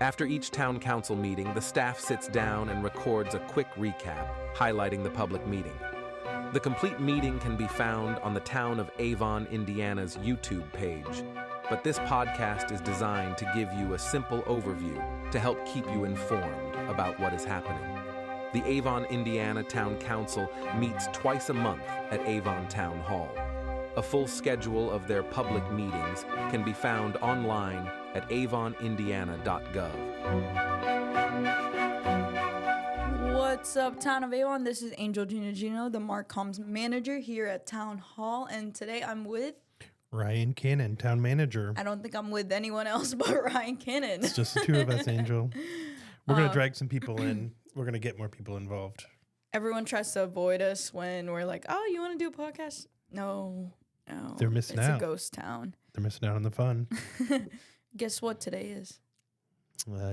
After each town council meeting, the staff sits down and records a quick recap, highlighting the public meeting. The complete meeting can be found on the town of Avon, Indiana's YouTube page, but this podcast is designed to give you a simple overview to help keep you informed about what is happening. The Avon, Indiana Town Council meets twice a month at Avon Town Hall. A full schedule of their public meetings can be found online at avonindiana.gov. What's up, Town of Avon? This is Angel Gino, the Marcoms manager here at Town Hall, and today I'm with Ryan Cannon, town manager. I don't think I'm with anyone else but Ryan Cannon. It's just the two of us, Angel. We're going to drag some people in. We're going to get more people involved. Everyone tries to avoid us when we're like, oh, you want to do a podcast? No. They're missing out. It's a ghost town. They're missing out on the fun. Guess what today is?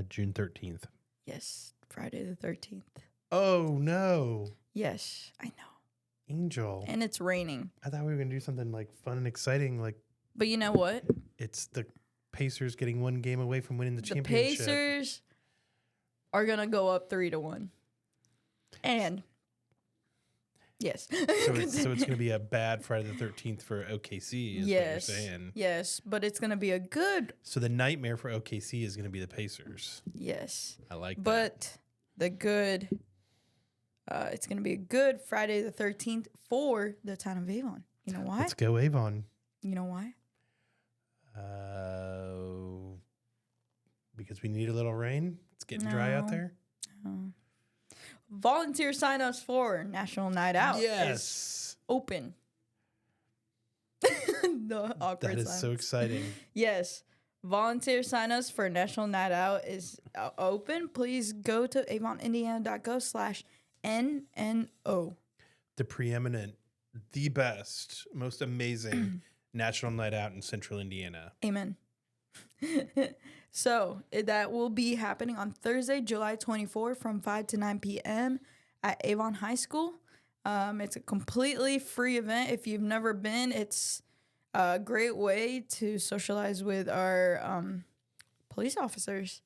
June 13th. Yes, Friday the 13th. Oh, no. Yes, I know. Angel. And it's raining. I thought we were going to do something like fun and exciting. But you know what? It's the Pacers getting one game away from winning the championship. The Pacers are going to go up 3-1. And yes. So it's going to be a bad Friday the 13th for OKC is what you're saying. Yes, but it's going to be a good. So the nightmare for OKC is going to be the Pacers. Yes. I like that. But the good, it's going to be a good Friday the 13th for the town of Avon. You know why? Let's go Avon. You know why? Because we need a little rain. It's getting dry out there. Volunteer sign-ups for National Night Out Yes. is open. The awkward That is silence. so exciting. Yes. Volunteer sign-ups for National Night Out is open. Please go to avonindiana.gov/NNO. The preeminent, the best, most amazing National Night Out in Central Indiana. Amen. So that will be happening on Thursday, July 24 from 5 to 9 p.m. at Avon High School. It's a completely free event. If you've never been, it's a great way to socialize with our police officers,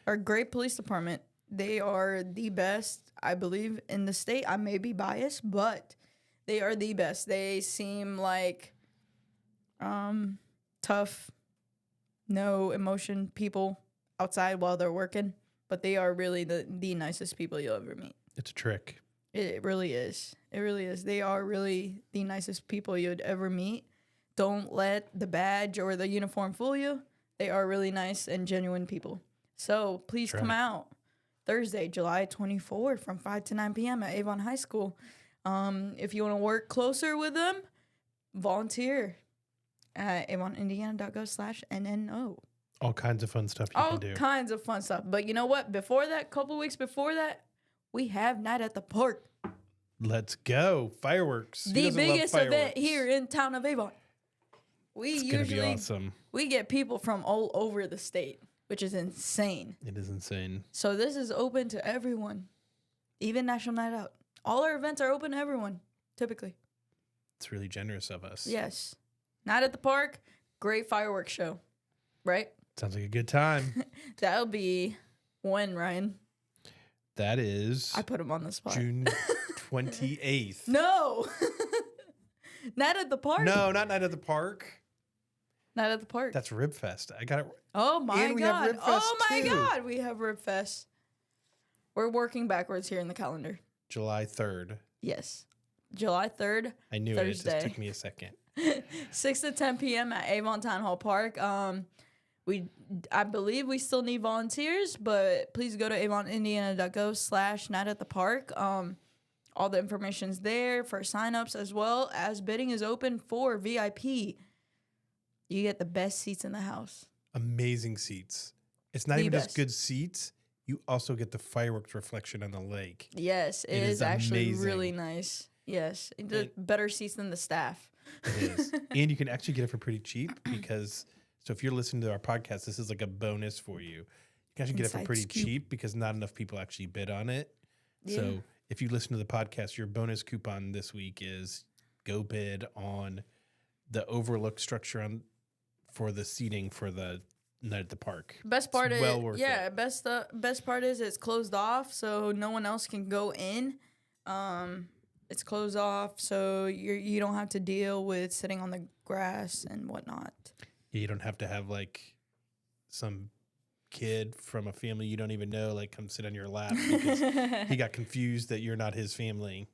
our great police department. They are the best, I believe, in the state. I may be biased, but they are the best. They seem like tough, no emotion people outside while they're working, but they are really the nicest people you'll ever meet. It's a trick. It really is. It really is. They are really the nicest people you'd ever meet. Don't let the badge or the uniform fool you. They are really nice and genuine people. So please come out Thursday, July 24 from 5 to 9 p.m. at Avon High School. If you want to work closer with them, volunteer at avonindiana.gov/NNO. All kinds of fun stuff you can do. All kinds of fun stuff. But you know what? Before that, couple weeks before that, we have Night at the Park. Let's go. Fireworks. The biggest event here in town of Avon. It's going to be awesome. We get people from all over the state, which is insane. It is insane. So this is open to everyone, even National Night Out. All our events are open to everyone, typically. It's really generous of us. Yes. Night at the Park, great fireworks show, right? Sounds like a good time. That'll be when, Ryan? That is I put him on the spot. June 28th. No. Night at the Park? No, not Night at the Park. Night at the Park. That's Ribfest. I got it. Oh, my And we have God. Ribfest, Oh, my too. God. We have Ribfest. We're working backwards here in the calendar. July 3rd. Yes. July 3rd. I knew Thursday. it. It just took me a second. 6 to 10 p.m. at Avon Town Hall Park. I believe we still need volunteers, but please go to avonindiana.gov/night at the park. All the information's there for signups, as well as bidding is open for VIP. You get the best seats in the house. Amazing seats. It's not even just good seats. You also get the fireworks reflection on the lake. Yes, it is actually amazing. really nice. Yes, better seats than the staff. It is. And you can actually get it for pretty cheap because, so if you're listening to our podcast, this is like a bonus for you. You can actually get it for pretty cheap because not enough people actually bid on it. Yeah. So if you listen to the podcast, your bonus coupon this week is go bid on the overlook structure for the seating for the night at the park. Best part It's well worth it. best part is it's closed off, so no one else can go in. It's closed off, so you don't have to deal with sitting on the grass and whatnot. Yeah, you don't have to have like some kid from a family you don't even know like come sit on your lap because he got confused that you're not his family.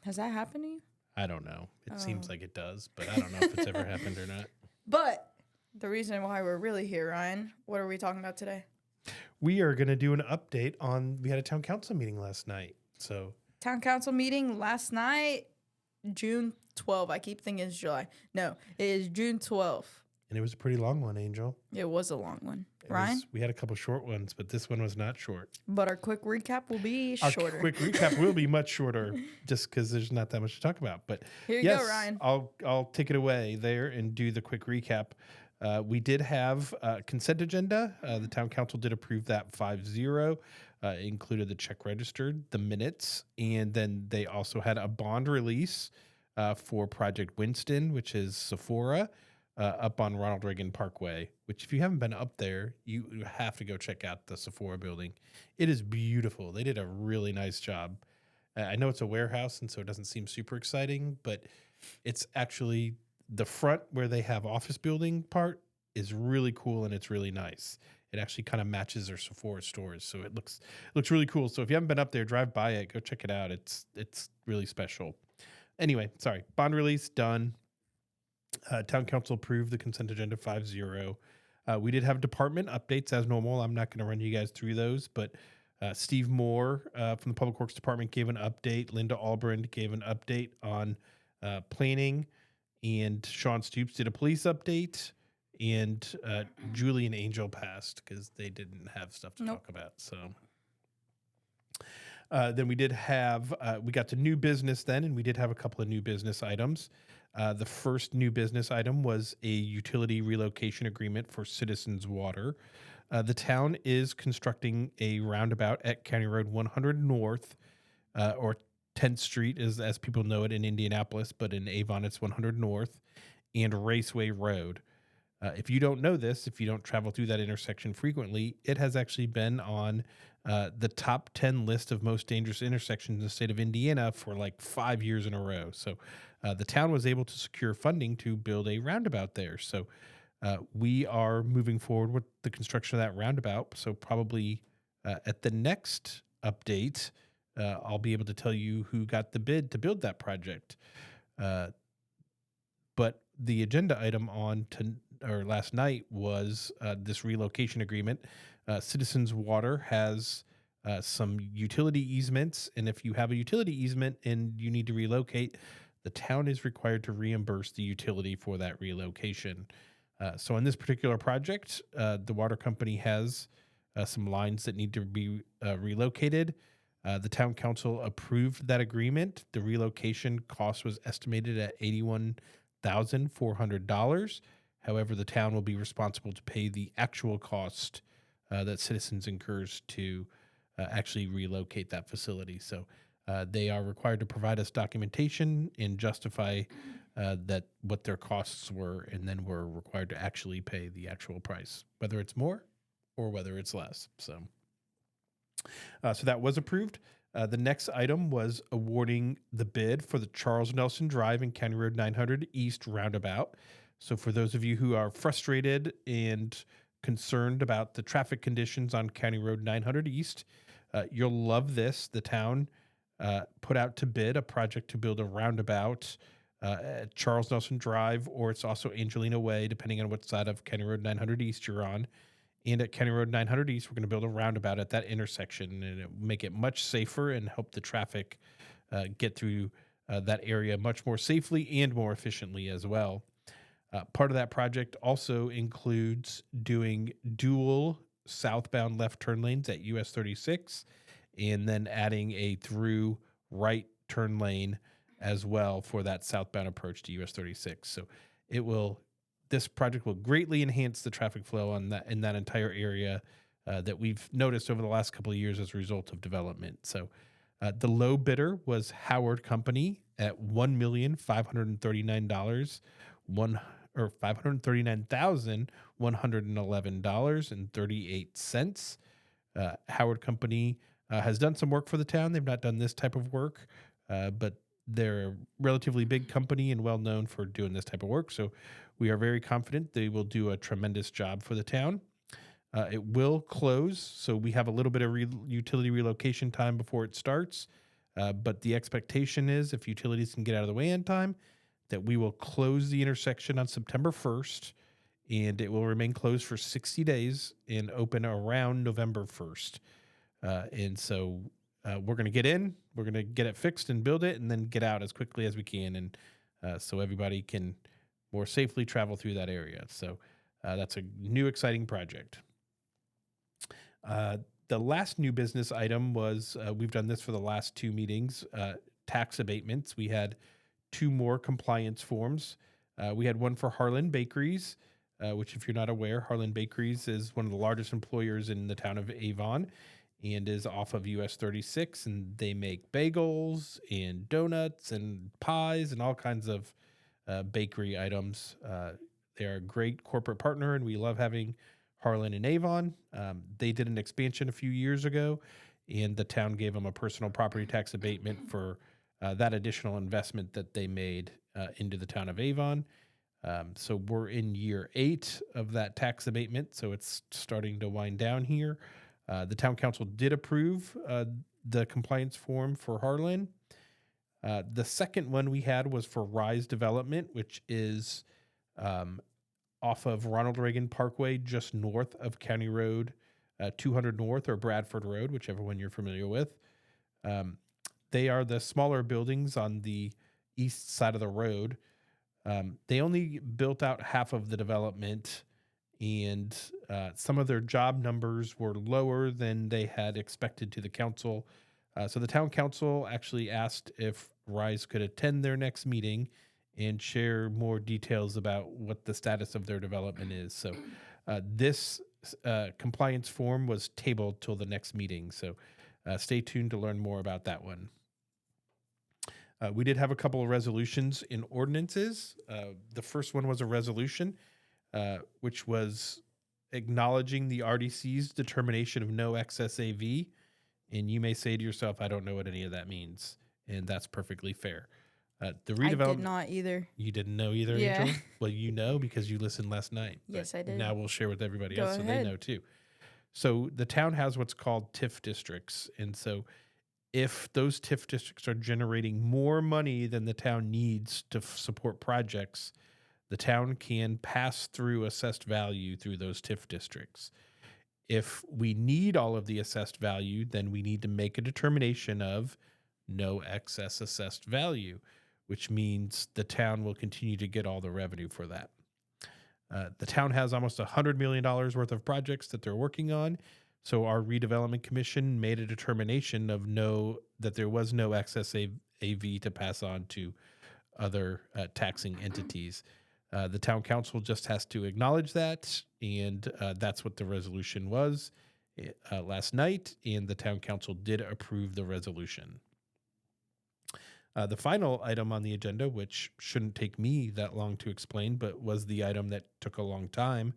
Has that happened to you? I don't know. It seems like it does, but I don't know if it's ever happened or not. But the reason why we're really here, Ryan, what are we talking about today? We are going to do an update on, we had a town council meeting last night. So Town council meeting last night, June 12th. I keep thinking it's July. No, it is June 12th. And it was a pretty long one, Angel. It was a long one. Ryan? We had a couple short ones, but this one was not short. But our quick recap will be shorter. Our quick recap will be much shorter just because there's not that much to talk about. But here you go, Ryan. I'll take it away there and do the quick recap. We did have a consent agenda. The town council did approve that 5-0. Included the check registered, the minutes, and then they also had a bond release for Project Winston, which is Sephora, up on Ronald Reagan Parkway, which if you haven't been up there, you have to go check out the Sephora building. It is beautiful. They did a really nice job. I know it's a warehouse, and so it doesn't seem super exciting, but it's actually the front where they have office building part is really cool, and it's really nice. It actually kind of matches their Sephora stores, so it looks really cool. So if you haven't been up there, drive by it, go check it out. It's really special. Anyway, sorry. Bond release done. Town council approved the consent agenda 5-0. We did have department updates as normal. I'm not going to run you guys through those, but Steve Moore from the Public Works Department gave an update. Linda Albrand gave an update on planning, and Sean Stoops did a police update. And Julie and Angel passed because they didn't have stuff to talk about. So then we did have, we got to new business then, and we did have a couple of new business items. The first new business item was a utility relocation agreement for Citizens Water. The town is constructing a roundabout at County Road 100 North, or 10th Street, as people know it in Indianapolis, but in Avon it's 100 North, and Raceway Road. If you don't know this, if you don't travel through that intersection frequently, it has actually been on the top 10 list of most dangerous intersections in the state of Indiana for like 5 years in a row. So the town was able to secure funding to build a roundabout there. So we are moving forward with the construction of that roundabout. So probably at the next update, I'll be able to tell you who got the bid to build that project. But the agenda item last night was this relocation agreement. Citizens Water has some utility easements, and if you have a utility easement and you need to relocate, the town is required to reimburse the utility for that relocation. So on this particular project, the water company has some lines that need to be relocated. The town council approved that agreement. The relocation cost was estimated at $81,400. However, the town will be responsible to pay the actual cost that Citizens incurs to actually relocate that facility. So they are required to provide us documentation and justify that what their costs were, and then we're required to actually pay the actual price, whether it's more or whether it's less. So that was approved. The next item was awarding the bid for the Charles Nelson Drive and County Road 900 East roundabout. So for those of you who are frustrated and concerned about the traffic conditions on County Road 900 East, you'll love this. The town put out to bid a project to build a roundabout at Charles Nelson Drive, or it's also Angelina Way, depending on what side of County Road 900 East you're on. And at County Road 900 East, we're going to build a roundabout at that intersection, and it'll make it much safer and help the traffic get through that area much more safely and more efficiently as well. Part of that project also includes doing dual southbound left turn lanes at US 36, and then adding a through right turn lane as well for that southbound approach to US 36. So this project will greatly enhance the traffic flow in that entire area that we've noticed over the last couple of years as a result of development. So the low bidder was Howard Company at $1,539,000. $539,111.38. Howard Company has done some work for the town. They've not done this type of work, but they're a relatively big company and well known for doing this type of work. So we are very confident they will do a tremendous job for the town. It will close, so we have a little bit of utility relocation time before it starts. But the expectation is, if utilities can get out of the way in time, that we will close the intersection on September 1st, and it will remain closed for 60 days and open around November 1st. And so we're going to get in, we're going to get it fixed and build it, and then get out as quickly as we can, and so everybody can more safely travel through that area. So that's a new, exciting project. The last new business item was, we've done this for the last two meetings, tax abatements. We had two more compliance forms. We had one for Harlan Bakeries, which, if you're not aware, Harlan Bakeries is one of the largest employers in the town of Avon and is off of US 36, and they make bagels and donuts and pies and all kinds of bakery items. They are a great corporate partner, and we love having Harlan and Avon. They did an expansion a few years ago, and the town gave them a personal property tax abatement for that additional investment that they made into the town of Avon. So we're in year 8 of that tax abatement, so it's starting to wind down here. The town council did approve the compliance form for Harlan. The second one we had was for Rise Development, which is off of Ronald Reagan Parkway, just north of County Road 200 North or Bradford Road, whichever one you're familiar with. They are the smaller buildings on the east side of the road. They only built out half of the development, and some of their job numbers were lower than they had expected to the council. So the town council actually asked if Rise could attend their next meeting and share more details about what the status of their development is. So this compliance form was tabled till the next meeting. So stay tuned to learn more about that one. We did have a couple of resolutions in ordinances. The first one was a resolution, which was acknowledging the RDC's determination of no excess AV. And you may say to yourself, I don't know what any of that means. And that's perfectly fair. The redevelopment. I did not either. You didn't know either, Yeah. Angel? Well, you know because you listened last night. Yes, I did. Now we'll share with everybody Go else so ahead. they know too. So the town has what's called TIF districts. And so if those TIF districts are generating more money than the town needs to support projects, the town can pass through assessed value through those TIF districts. If we need all of the assessed value, then we need to make a determination of no excess assessed value, which means the town will continue to get all the revenue for that. The town has almost $100 million worth of projects that they're working on. So our redevelopment commission made a determination of that there was no excess AV to pass on to other taxing entities. The town council just has to acknowledge that, and that's what the resolution was last night, and the town council did approve the resolution. The final item on the agenda, which shouldn't take me that long to explain, but was the item that took a long time,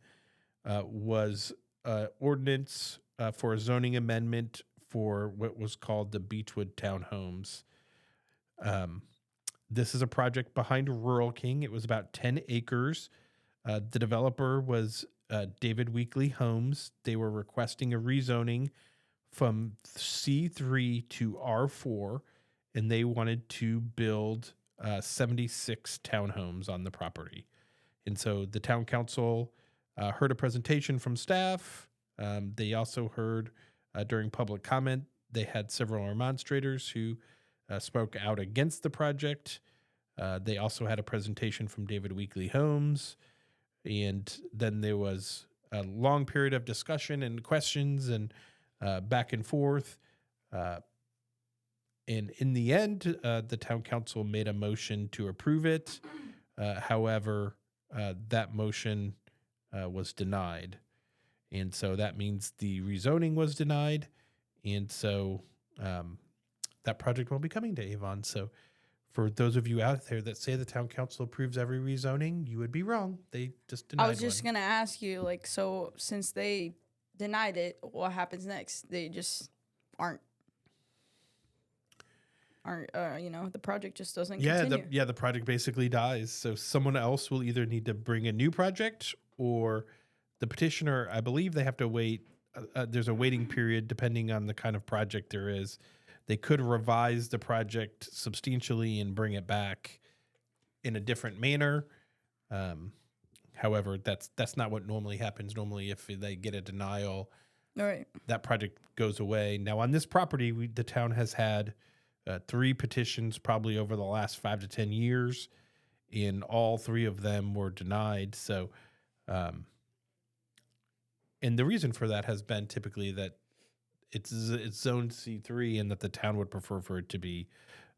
was ordinance for a zoning amendment for what was called the Beechwood Townhomes. This is a project behind Rural King. It was about 10 acres. The developer was David Weekly Homes. They were requesting a rezoning from C3 to R4, and they wanted to build 76 townhomes on the property. And so the town council heard a presentation from staff. They also heard during public comment, they had several remonstrators who spoke out against the project. They also had a presentation from David Weekly Homes. And then there was a long period of discussion and questions and back and forth. And in the end, the town council made a motion to approve it. However, that motion was denied. And so that means the rezoning was denied. And so that project will be coming to Avon. So for those of you out there that say the town council approves every rezoning, you would be wrong. They just denied I was just one. going to ask you, like, so since they denied it, what happens next? They just aren't, the project just doesn't continue. The project basically dies. So someone else will either need to bring a new project, or the petitioner, I believe they have to wait. There's a waiting period depending on the kind of project there is. They could revise the project substantially and bring it back in a different manner. However, that's not what normally happens. Normally, if they get a denial, All right. that project goes away. Now, on this property, the town has had 3 petitions probably over the last 5 to 10 years, and all 3 of them were denied. So, and the reason for that has been typically that it's zoned C3, and that the town would prefer for it to be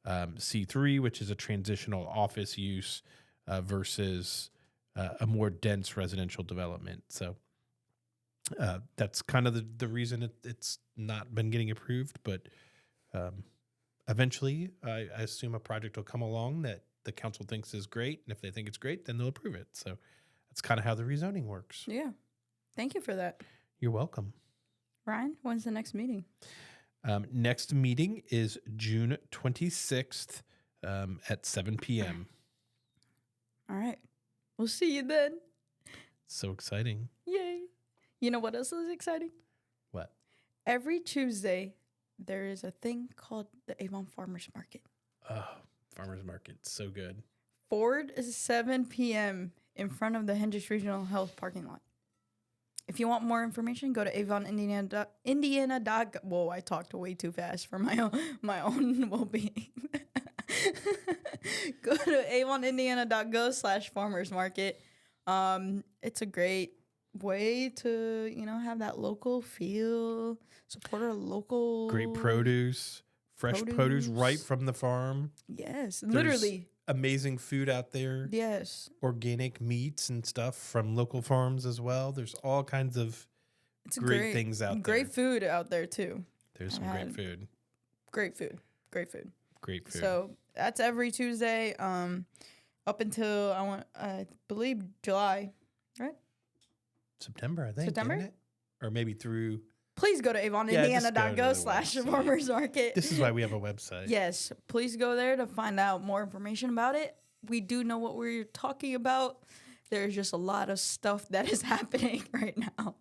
C3, which is a transitional office use versus a more dense residential development. So that's kind of the reason it's not been getting approved. But eventually, I assume a project will come along that the council thinks is great, and if they think it's great, then they'll approve it. So that's kind of how the rezoning works. Yeah. Thank you for that. You're welcome. Ryan, when's the next meeting? Next meeting is June 26th at 7 p.m. All right. We'll see you then. So exciting. Yay. You know what else is exciting? What? Every Tuesday, there is a thing called the Avon Farmers Market. Oh, farmers market. So good. 4 to 7 p.m. in front of the Hendricks Regional Health parking lot. If you want more information, go to Avon, Indiana. Whoa, I talked way too fast for my own well-being. Go to avonindiana.go/farmers market. It's a great way to, have that local feel, support our local. Great produce, fresh produce right from the farm. Yes, There's literally. Amazing food out there. Yes. Organic meats and stuff from local farms as well. There's all kinds of great things out there. Great food out there too. There's some great food. Great food. Great food. Great food. So that's every Tuesday, up until I believe July, right? September, I think. September? Isn't it? Or maybe through. Please go to avonindiana.go/farmers market. This is why we have a website. Yes, please go there to find out more information about it. We do know what we're talking about. There's just a lot of stuff that is happening right now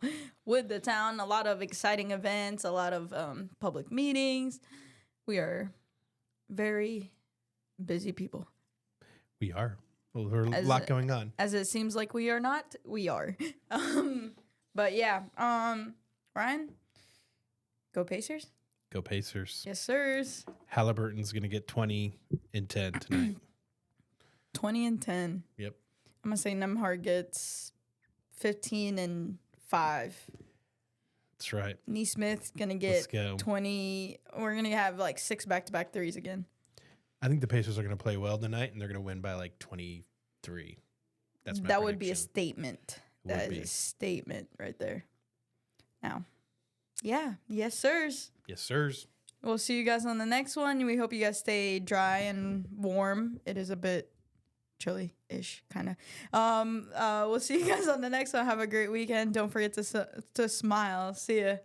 with the town. A lot of exciting events, a lot of public meetings. We are very busy people. We are. Well, there's a lot going on. As it seems like we are not, we are. But yeah, Ryan, go Pacers. Go Pacers. Yes, sirs. Halliburton's going to get 20 and 10 tonight. 20 and 10. Yep. I'm going to say Nemhard gets 15 and 5. That's right. Neesmith's going to get 20. We're going to have like 6 back-to-back threes again. I think the Pacers are going to play well tonight, and they're going to win by like 23. That's my That would be a prediction. statement. That is a statement right there. Now, yeah. Yes, sirs. Yes, sirs. We'll see you guys on the next one. We hope you guys stay dry and warm. It is a bit chilly-ish, kind of. We'll see you guys on the next one. Have a great weekend. Don't forget to smile. See ya.